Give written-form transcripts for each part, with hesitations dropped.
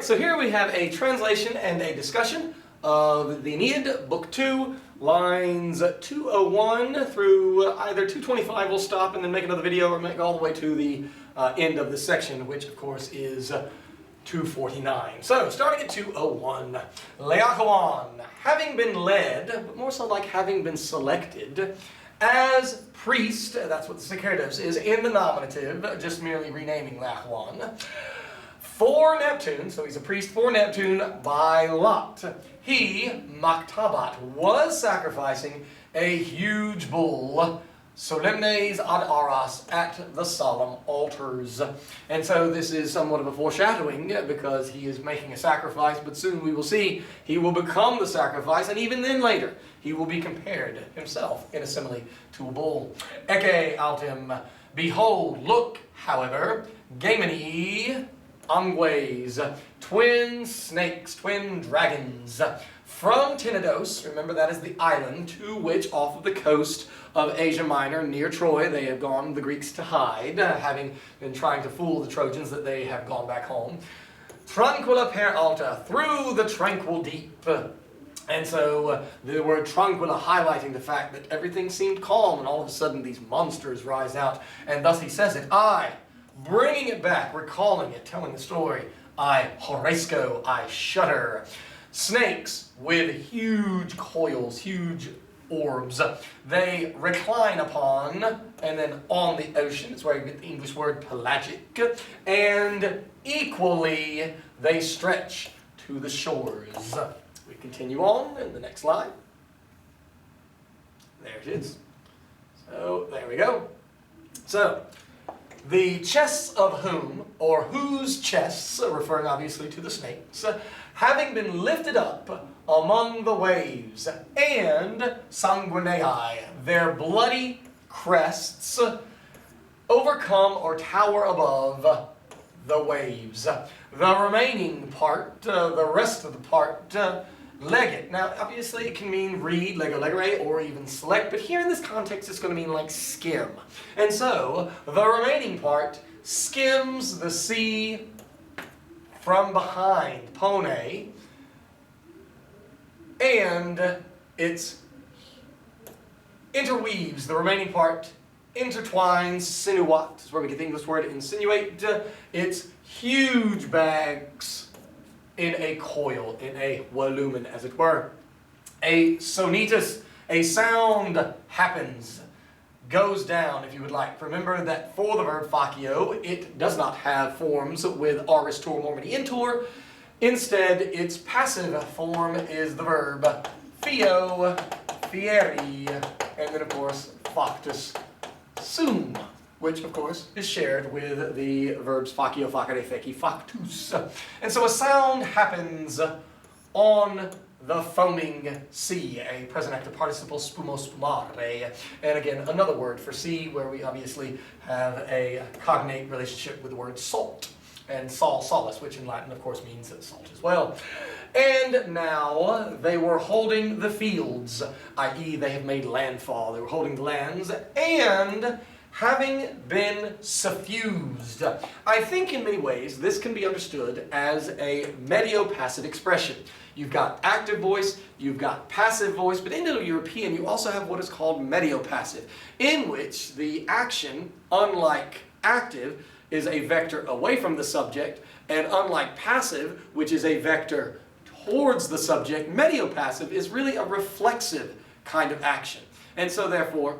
So here we have a translation and a discussion of the Aeneid, Book 2, lines 201 through either 225. We'll stop and then make another video, or make all the way to the end of the section, which of course is 249. So, starting at 201. Laocoon, having been led, but more so like having been selected, as priest, that's what the Sacredius is in the nominative, just merely renaming Laocoon, for Neptune, so he's a priest for Neptune by lot. He, Maktabat, was sacrificing a huge bull, solemnes ad aras, at the solemn altars. And so this is somewhat of a foreshadowing, because he is making a sacrifice, but soon we will see he will become the sacrifice, and even then later, he will be compared himself in a simile to a bull. Ecce autem, behold, look, however, Gemini, Angways, twin snakes, twin dragons, from Tenedos, remember that is the island to which off of the coast of Asia Minor near Troy they have gone, the Greeks, to hide, having been trying to fool the Trojans that they have gone back home. Tranquilla per alta, through the tranquil deep. And so the word tranquilla highlighting the fact that everything seemed calm, and all of a sudden these monsters rise out, and thus he says it, I, bringing it back, recalling it, telling the story, I horresco, I shudder. Snakes with huge coils, huge orbs, they recline upon, and then on the ocean, is where you get the English word pelagic, and equally they stretch to the shores. We continue on in the next slide. There it is. So, there we go. So, the chests of whom, or whose chests, referring obviously to the snakes, having been lifted up among the waves, and sanguinei, their bloody crests, overcome or tower above the waves. The remaining part, the rest of the part, legate. Now, obviously it can mean read, lego, legere, or even select, but here in this context it's going to mean like skim. And so, the remaining part skims the sea from behind, pone, and it interweaves, the remaining part intertwines, sinuat, is where we get the English word insinuate, it's huge bags in a coil, in a volumen, as it were. A sonetus, a sound happens, goes down, if you would like. Remember that for the verb facio, it does not have forms with aris, tor, mormini, intor. Instead, its passive form is the verb fio, fieri, and then, of course, factus sum, which, of course, is shared with the verbs facio, facere, feci, factus. And so a sound happens on the foaming sea, a present active participle, spumo, spumare, and again, another word for sea, where we obviously have a cognate relationship with the word salt, and sal, salus, which in Latin, of course, means salt as well. And now they were holding the fields, i.e. they have made landfall, they were holding the lands, and having been suffused. I think in many ways this can be understood as a medio-passive expression. You've got active voice, you've got passive voice, but in Indo-European you also have what is called medio-passive, in which the action, unlike active, is a vector away from the subject, and unlike passive, which is a vector towards the subject, medio-passive is really a reflexive kind of action. And so therefore,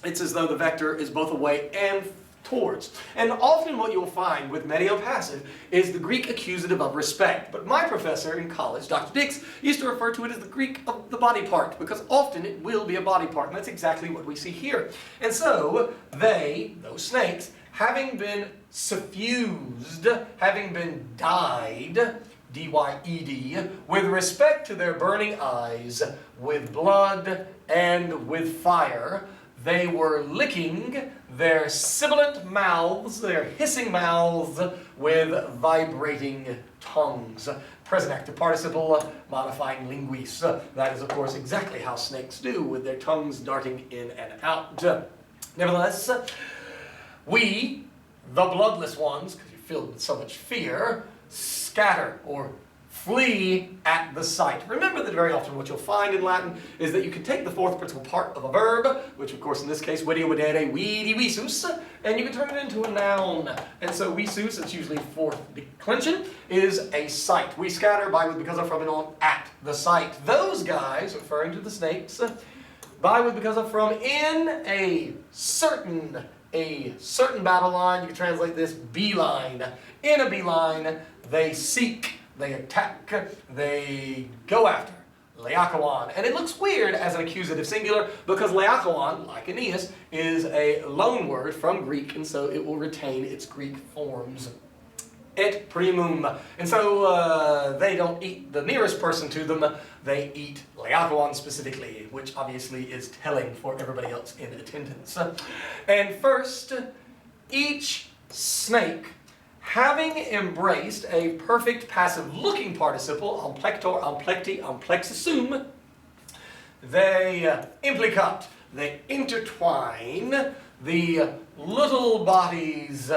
it's as though the vector is both away and towards. And often what you'll find with medio-passive is the Greek accusative of respect. But my professor in college, Dr. Dix, used to refer to it as the Greek of the body part, because often it will be a body part, and that's exactly what we see here. And so, they, those snakes, having been suffused, having been dyed, D-Y-E-D, with respect to their burning eyes, with blood and with fire, they were licking their sibilant mouths, their hissing mouths, with vibrating tongues. Present active participle, modifying linguis. That is, of course, exactly how snakes do, with their tongues darting in and out. Nevertheless, we, the bloodless ones, because you're filled with so much fear, scatter or flee at the sight. Remember that very often what you'll find in Latin is that you can take the fourth principal part of a verb, which of course in this case, video videre, vidi visus, and you can turn it into a noun. And so visus, it's usually fourth declension, is a sight. We scatter by, with, because of, from, and on, at the sight. Those guys, referring to the snakes, by, with, because of, from, in a certain battle line. You can translate this beeline. In a beeline, they seek, they attack, they go after. Leakaon. And it looks weird as an accusative singular because leakaon, like Aeneid, is a loan word from Greek, and so it will retain its Greek forms. Et primum. And so they don't eat the nearest person to them, they eat leakaon specifically, which obviously is telling for everybody else in attendance. And first, each snake, having embraced a perfect passive looking participle, amplector, amplecti, amplexisum, they implicat, they intertwine the little bodies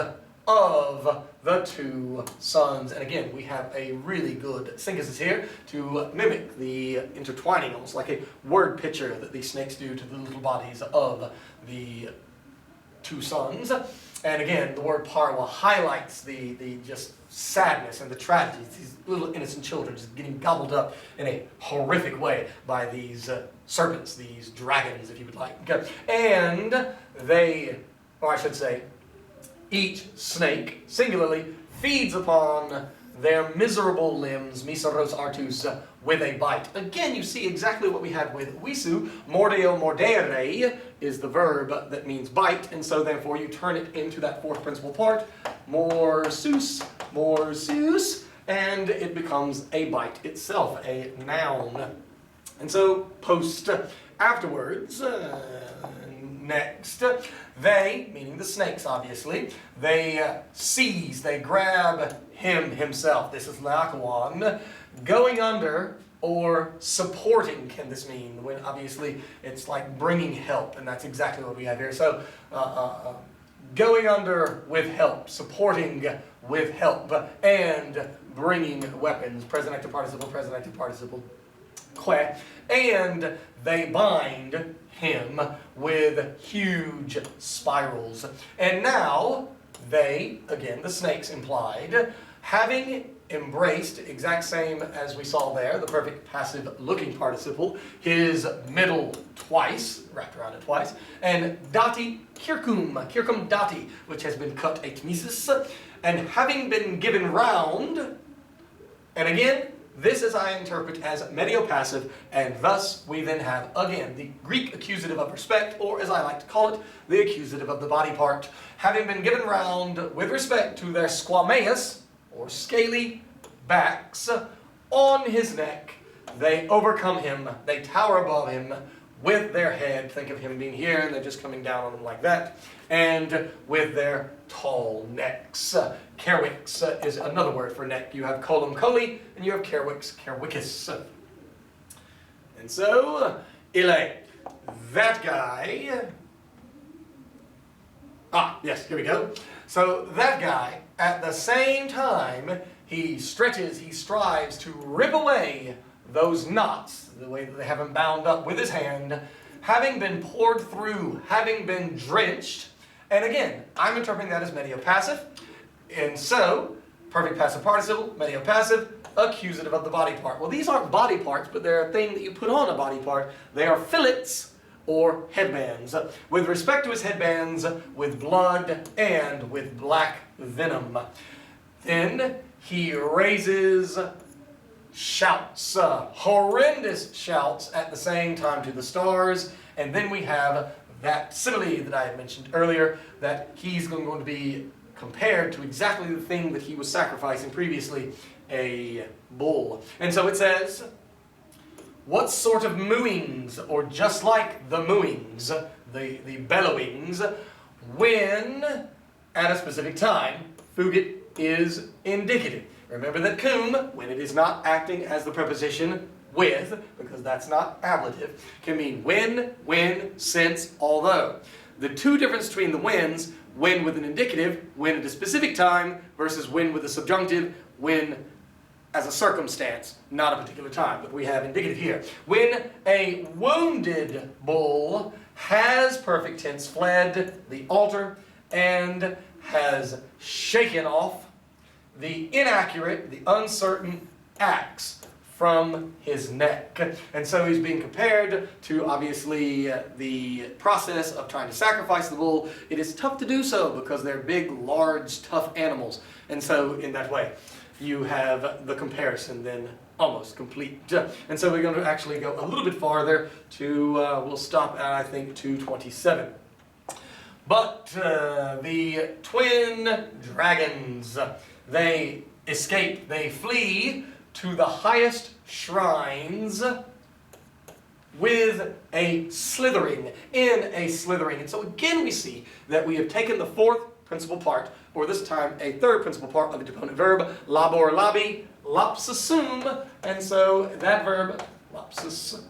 of the two sons. And again, we have a really good synthesis here to mimic the intertwining, almost like a word picture that these snakes do to the little bodies of the two sons. And again, the word parwa highlights the just sadness and the tragedy. These little innocent children just getting gobbled up in a horrific way by these serpents, these dragons, if you would like. And they, or I should say, each snake, singularly, feeds upon their miserable limbs, miseros artus, with a bite. Again, you see exactly what we had with visu. Mordeo, mordere is the verb that means bite, and so therefore you turn it into that fourth principal part, morsus, and it becomes a bite itself, a noun. And so post, afterwards, next, they, meaning the snakes obviously, they seize, they grab himself. This is leakaon. Going under or supporting can this mean, when obviously it's like bringing help, and that's exactly what we have here. So going under with help, supporting with help, and bringing weapons, present active participle, que, and they bind him with huge spirals. And now they, again the snakes implied, having embraced, exact same as we saw there, the perfect passive looking participle, his middle twice, wrapped around it twice, and dati circum dati, which has been cut a tmesis, and having been given round, and again, this as I interpret as mediopassive, and thus we then have, again, the Greek accusative of respect, or as I like to call it, the accusative of the body part, having been given round with respect to their squameus, or scaly backs, on his neck, they overcome him, they tower above him with their head. Think of him being here, and they're just coming down on him like that, and with their tall necks. Cervix is another word for neck. You have colum coli, and you have cervix, cervicus. And so, Ile, that guy, yes, here we go. So that guy, at the same time, he stretches, he strives to rip away those knots, the way that they have him bound up with his hand, having been poured through, having been drenched. And again, I'm interpreting that as mediopassive. And so, perfect passive participle, mediopassive, accusative of the body part. Well, these aren't body parts, but they're a thing that you put on a body part. They are fillets or headbands. With respect to his headbands, with blood and with black venom. Then he raises shouts, horrendous shouts at the same time to the stars, and then we have that simile that I had mentioned earlier, that he's going to be compared to exactly the thing that he was sacrificing previously, a bull. And so it says, what sort of mooings, or just like the mooings, the bellowings, when at a specific time, fugit is indicative. Remember that cum, when it is not acting as the preposition with, because that's not ablative, can mean when, since, although. The two differences between the when with an indicative, when at a specific time, versus when with a subjunctive, when, as a circumstance, not a particular time, but we have indicative here. When a wounded bull has, perfect tense, fled the altar and has shaken off the inaccurate, the uncertain axe from his neck. And so he's being compared to, obviously, the process of trying to sacrifice the bull. It is tough to do so because they're big, large, tough animals. And so in that way, you have the comparison then almost complete. And so we're going to actually go a little bit farther to, we'll stop at, I think, 227. But the twin dragons, they escape, they flee to the highest shrines with a slithering, in a slithering. And so again we see that we have taken the fourth principal part, or this time a third principal part of the deponent verb, labor labi, lapsusum, and so that verb, lapsus,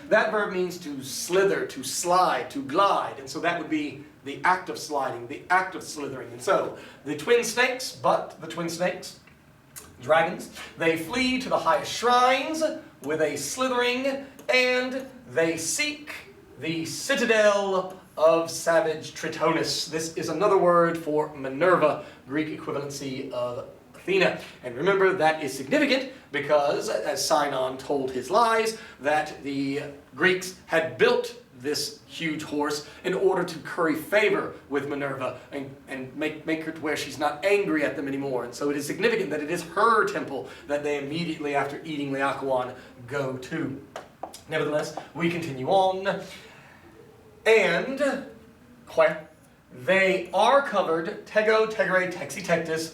that verb means to slither, to slide, to glide, and so that would be the act of sliding, the act of slithering. And so the twin snakes, dragons, they flee to the highest shrines with a slithering, and they seek the citadel of savage Tritonus. This is another word for Minerva, Greek equivalency of Athena. And remember, that is significant because, as Sinon told his lies, that the Greeks had built this huge horse in order to curry favor with Minerva and make her to where she's not angry at them anymore. And so it is significant that it is her temple that they immediately after eating Laocoon go to. Nevertheless, we continue on. And they are covered, tego, tegere, texi, tectus,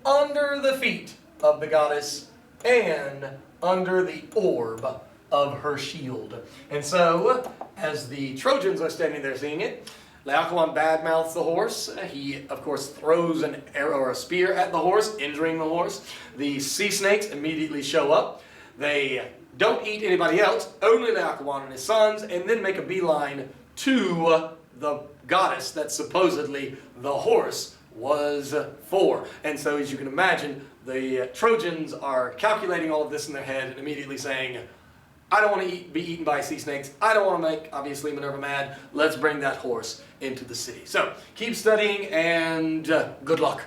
under the feet of the goddess and under the orb of her shield. And so, as the Trojans are standing there seeing it, Laocoon badmouths the horse. He, of course, throws an arrow or a spear at the horse, injuring the horse. The sea snakes immediately show up. They don't eat anybody else, only Laocoon and his sons, and then make a beeline to the goddess that supposedly the horse was for. And so, as you can imagine, the Trojans are calculating all of this in their head and immediately saying, I don't want to be eaten by sea snakes. I don't want to make, obviously, Minerva mad. Let's bring that horse into the city. So, keep studying and good luck.